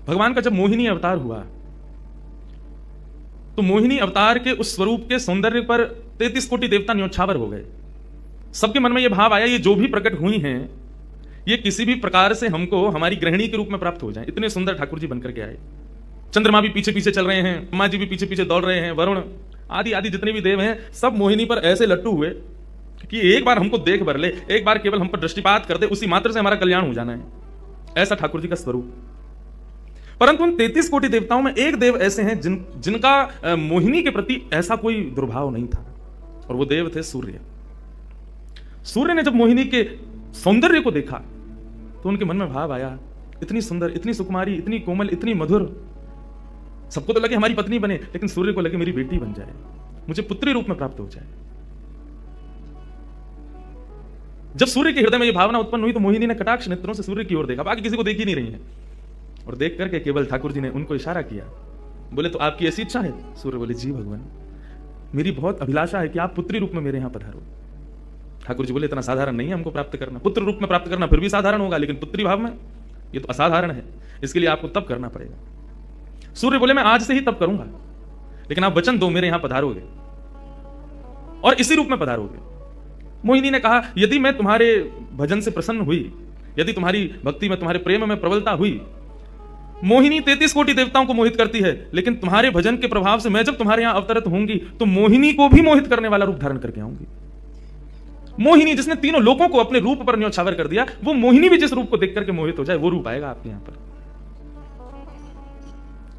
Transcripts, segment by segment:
भगवान का जब मोहिनी अवतार हुआ तो मोहिनी अवतार के उस स्वरूप के सौंदर्य पर 33 कोटि देवता न्योछावर हो गए। सबके मन में यह भाव आया, ये जो भी प्रकट हुई हैं ये किसी भी प्रकार से हमको हमारी गृहिणी के रूप में प्राप्त हो जाए। इतने सुंदर ठाकुर जी बनकर के आए। चंद्रमा भी पीछे पीछे चल रहे हैं, ब्रह्मा जी भी पीछे पीछे दौड़ रहे हैं, वरुण आदि आदि जितने भी देव हैं सब मोहिनी पर ऐसे लट्टू हुए कि एक बार हमको देख भर ले, एक बार केवल हम पर दृष्टिपात कर दे, उसी मात्र से हमारा कल्याण हो जाना है। ऐसा ठाकुर जी का स्वरूप। परंतु उन 33 कोटि देवताओं में एक देव ऐसे हैं जिनका मोहिनी के प्रति ऐसा कोई दुर्भाव नहीं था, और वो देव थे सूर्य। सूर्य ने जब मोहिनी के सौंदर्य को देखा तो उनके मन में भाव आया, इतनी सुंदर, इतनी सुकुमारी, इतनी कोमल, इतनी मधुर, सबको तो लगे हमारी पत्नी बने, लेकिन सूर्य को लगे मेरी बेटी बन जाए, मुझे पुत्री रूप में प्राप्त हो जाए। जब सूर्य के हृदय में यह भावना उत्पन्न हुई तो मोहिनी ने कटाक्ष नेत्रों से सूर्य की ओर देखा, बाकी किसी को देख ही नहीं रही है, और देख करके केवल ठाकुर जी ने उनको इशारा किया। बोले तो आपकी ऐसी इच्छा है? सूर्य बोले जी भगवान, मेरी बहुत अभिलाषा है कि आप पुत्री रूप में मेरे यहां पधारो। ठाकुर जी बोले इतना साधारण नहीं है हमको प्राप्त करना, पुत्र रूप में प्राप्त करना फिर भी साधारण होगा, लेकिन पुत्री भाव में ये तो असाधारण है, इसके लिए आपको तप करना पड़ेगा। सूर्य बोले मैं आज से ही तप करूंगा, लेकिन आप वचन दो मेरे यहां पधारोगे और इसी रूप में पधारोगे। मोहिनी ने कहा यदि मैं तुम्हारे भजन से प्रसन्न हुई, यदि तुम्हारी भक्ति में, तुम्हारे प्रेम में प्रबलता हुई, मोहिनी 33 कोटि देवताओं को मोहित करती है, लेकिन तुम्हारे भजन के प्रभाव से मैं जब तुम्हारे यहां अवतरित होंगी तो मोहिनी को भी मोहित करने वाला रूप धारण करके आऊंगी। मोहिनी जिसने तीनों लोगों को अपने रूप पर न्योछावर कर दिया, वो मोहिनी भी जिस रूप को देख करके मोहित हो जाए, वो रूप आएगा आपके यहां पर।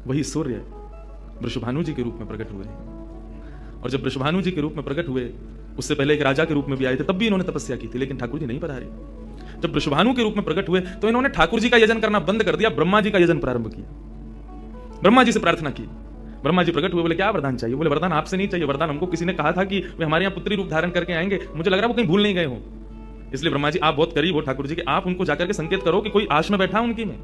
वही सूर्य वृषभानु जी के रूप में प्रकट हुए, और जब वृषभानु जी के रूप में प्रकट हुए, उससे पहले एक राजा के रूप में भी आए थे, तब भी इन्होंने तपस्या की थी, लेकिन ठाकुर जी नहीं पधारे। जब वृषभानु के रूप में प्रकट हुए तो इन्होंने ठाकुर जी का यजन करना बंद कर दिया, ब्रह्मा जी का यजन प्रारंभ किया। ब्रह्मा जी से प्रार्थना की, ब्रह्मा जी प्रकट हुए, बोले क्या वरदान चाहिए? बोले वरदान आपसे नहीं चाहिए, वरदान हमको किसी ने कहा था कि वे हमारे यहाँ पुत्री रूप धारण करके आएंगे, मुझे लग रहा है वो कहीं भूल नहीं गए हो, इसलिए ब्रह्मा जी आप बहुत करीब हो ठाकुर जी के, आप उनको जाकर के संकेत करो कि कोई आश में बैठा उनकी में।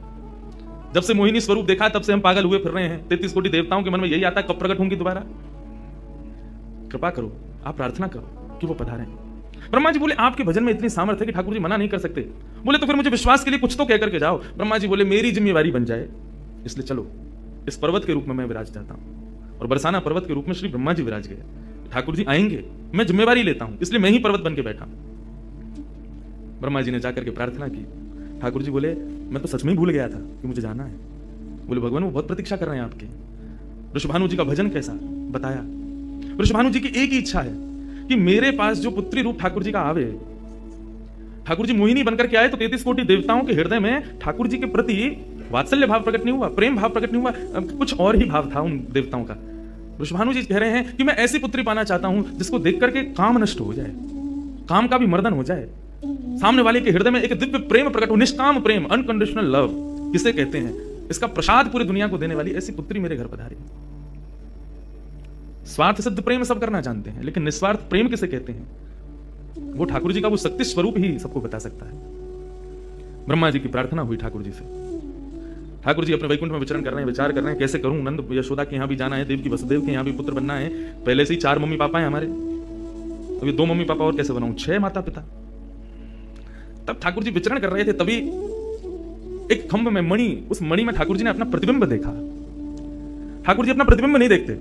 जब से मोहिनी स्वरूप देखा तब से हम पागल हुए फिर रहे हैं, 33 कोटि देवताओं के मन में यही आता कब प्रकट होंगी दोबारा, कृपा करो, आप प्रार्थना करो कि वो पधारें। ब्रह्मा जी बोले आपके भजन में इतनी सामर्थ्य है कि ठाकुर जी मना नहीं कर सकते। बोले तो फिर मुझे विश्वास के लिए कुछ तो कह करके जाओ। ब्रह्मा जी बोले मेरी जिम्मेवारी बन जाए, इसलिए चलो इस पर्वत के रूप में मैं विराज जाता हूं, और बरसाना पर्वत के रूप में श्री ब्रह्मा जी विराज गए। ठाकुर जी आएंगे, मैं जिम्मेवारी लेता हूं, इसलिए मैं ही पर्वत बन के बैठा। ब्रह्मा जी ने जाकर के प्रार्थना की। ठाकुर जी बोले मैं तो सच में ही भूल गया था कि मुझे जाना है। बोले भगवान वो बहुत प्रतीक्षा कर रहे हैं आपके। वृषभानु जी का भजन कैसा बताया। वृषभानु जी की एक ही इच्छा है कि मेरे पास जो पुत्री रूप ठाकुर जी का आवे। ठाकुर जी मोहिनी बनकर के आए तो 33 कोटि देवताओं के हृदय में ठाकुर जी के प्रति वात्सल्य भाव प्रकट नहीं हुआ, प्रेम भाव प्रकट नहीं हुआ, कुछ और ही भाव था उन देवताओं का। वृषभानु जी कह रहे हैं कि मैं ऐसी पुत्री पाना चाहता हूं जिसको देख करके काम नष्ट हो जाए, काम का भी मर्दन हो जाए, सामने वाले के हृदय में एक दिव्य प्रेम प्रकट हो, निष्काम प्रेम, अनकंडीशनल लव किसे कहते हैं, इसका प्रसाद पूरी दुनिया को देने वाली ऐसी पुत्री मेरे घर पधारी। स्वार्थ सिद्ध प्रेम सब करना जानते हैं, लेकिन निस्वार्थ प्रेम किसे कहते हैं, वो ठाकुर जी का वो शक्ति स्वरूप ही सबको बता सकता है। ब्रह्मा जी की प्रार्थना हुई ठाकुर जी से। ठाकुर जी अपने वैकुंठ में विचरण कर रहे हैं, विचार कर रहे हैं कैसे करूं, नंद यशोदा के यहां भी जाना है, देव की वसुदेव के यहां भी पुत्र बनना है, पहले से ही 4 मम्मी पापा हैं हमारे, अभी 2 मम्मी पापा और कैसे बनाऊं, 6 माता पिता। तब ठाकुर जी विचरण कर रहे थे, तभी एक खंभ में मणि, उस मणि में ठाकुर जी ने अपना प्रतिबिंब देखा। ठाकुर जी अपना प्रतिबिंब नहीं देखते,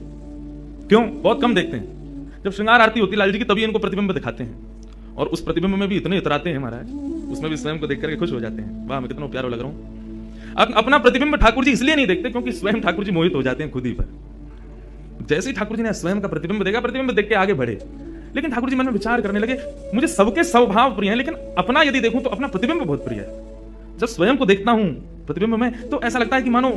क्यों? बहुत कम देखते हैं। जब श्रृंगार आरती होती लाल जी की तभी इनको प्रतिबिंब दिखाते हैं, और उस प्रतिबिंब में भी इतने इतराते हैं महाराज, उसमें भी स्वयं को देख करके खुश हो जाते हैं, वाह मैं कितना प्यारा लग रहा हूं। अपना प्रतिबिंब ठाकुर जी इसलिए नहीं देखते क्योंकि स्वयं ठाकुर जी मोहित हो जाते हैं खुद ही पर। जैसे ही ठाकुर जी ने स्वयं का प्रतिबिंब देखा, प्रतिबिंब देख के आगे बढ़े, लेकिन ठाकुर जी मन में विचार करने लगे मुझे सबके स्वभाव प्रिय है, लेकिन अपना यदि देखूं तो अपना प्रतिबिंब बहुत प्रिय है। जब स्वयं को देखता हूं प्रतिबिंब में तो ऐसा लगता है कि मानो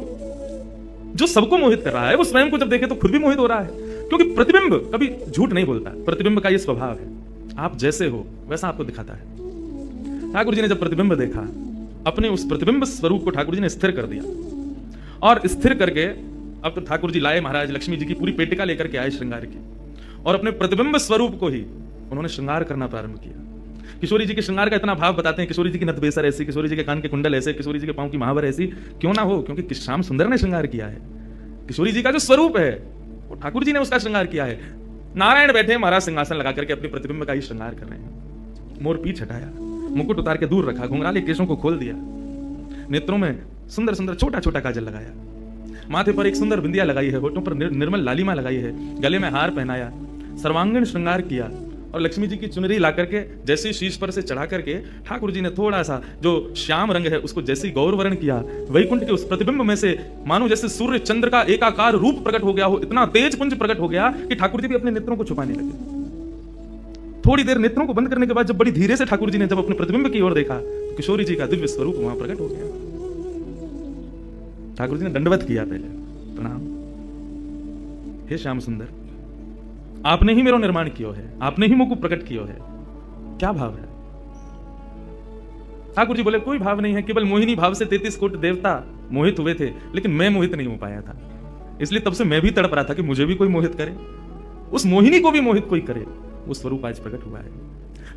जो सबको मोहित कर रहा है वो स्वयं को जब देखे तो खुद भी मोहित हो रहा है, क्योंकि प्रतिबिंब कभी झूठ नहीं बोलता। प्रतिबिंब का ये स्वभाव है, आप जैसे हो वैसा आपको दिखाता है। ठाकुर जी ने जब प्रतिबिंब देखा, अपने उस प्रतिबिंब स्वरूप को ठाकुर जी ने स्थिर कर दिया, और स्थिर करके अब तो ठाकुर जी लाए महाराज लक्ष्मी जी की पूरी पेटिका लेकर के आए श्रृंगार की, और अपने प्रतिबिंब स्वरूप को ही उन्होंने श्रृंगार करना प्रारंभ किया। किशोरी जी के श्रृंगार का इतना भाव बताते हैं, किशोरी जी की नथबेसर ऐसी, किशोरी जी के कान के कुंडल ऐसे, किशोरी जी के पांव की महावर ऐसी, क्यों ना हो, क्योंकि श्याम सुंदर ने श्रृंगार किया है। किशोरी जी का जो स्वरूप है वो ठाकुर जी ने उसका श्रृंगार किया है। नारायण बैठे महाराज सिंहासन लगा करके अपने प्रतिबिंब का ही श्रृंगार कर रहे हैं। मोर पीछ हटाया, मुकुट उतार के दूर रखा, घुंघराले केशों को खोल दिया, नेत्रों में सुंदर सुंदर छोटा छोटा काजल लगाया, माथे पर एक सुंदर बिंदिया लगाई है, होठों पर निर्मल लालिमा लगाई है, गले में हार पहनाया, सर्वांगीण श्रृंगार किया और लक्ष्मी जी की चुनरी ला करके जैसे शीश पर से चढ़ा करके ठाकुर जी ने थोड़ा सा जो श्याम रंग है उसको जैसे गौर वर्ण किया, वैकुंठ के उस प्रतिबिंब में से मानो जैसे सूर्य चंद्र का एकाकार रूप प्रकट हो गया हो, इतना तेज पुंज प्रकट हो गया कि ठाकुर जी भी अपने नेत्रों को छुपाने लगे। थोड़ी देर नेत्रों को बंद करने के बाद जब बड़ी धीरे से ठाकुर जी ने जब अपने प्रतिबिंब की ओर देखा तो किशोरी जी का दिव्य स्वरूप वहां प्रकट हो गया। ठाकुर जी ने दंडवत किया, पहले प्रणाम, हे श्याम सुंदर, आपने ही मेरो निर्माण कियो है, आपने ही मुझको प्रकट कियो है, क्या भाव है? ठाकुर जी बोले कोई भाव नहीं है, केवल मोहिनी भाव से 33 कोटि देवता मोहित हुए थे, लेकिन मैं मोहित नहीं हो पाया था, इसलिए तब से मैं भी तड़प रहा था कि मुझे भी कोई मोहित करे, उस मोहिनी को भी मोहित कोई करे। वो स्वरूप आज प्रकट हुआ है।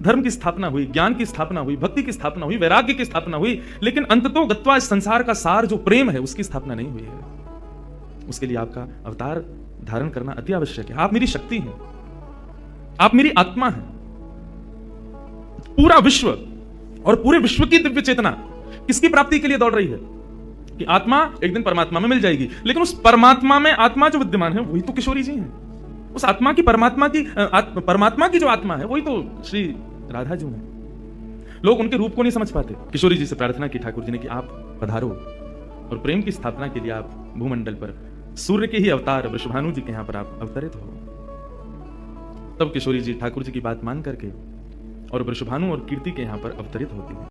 धर्म की स्थापना हुई, ज्ञान की स्थापना हुई, भक्ति की स्थापना हुई, वैराग्य की स्थापना हुई, लेकिन अंततो गत्वा इस संसार का सार जो प्रेम है उसकी स्थापना नहीं हुई है। उसके लिए आपका अवतार धारण करना अति आवश्यक है। आप मेरी शक्ति हैं, आप मेरी आत्मा हैं। पूरा विश्व और पूरे विश्व की दिव्य चेतना किसकी प्राप्ति के लिए दौड़ रही है कि आत्मा एक दिन परमात्मा में मिल जाएगी, लेकिन उस परमात्मा में आत्मा जो विद्यमान है वही तो किशोरी जी हैं। उस आत्मा की परमात्मा की जो आत्मा है वही तो श्री राधा जी हैं। लोग उनके रूप को नहीं समझ पाते। किशोरी जी से प्रार्थना की ठाकुर जी ने कि आप पधारो और प्रेम की स्थापना के लिए आप भूमंडल पर सूर्य के ही अवतार वृषभानु जी के यहां पर आप अवतरित हो। तब किशोरी जी ठाकुर जी की बात मान करके और वृषभानु और कीर्ति के यहां पर अवतरित होती है।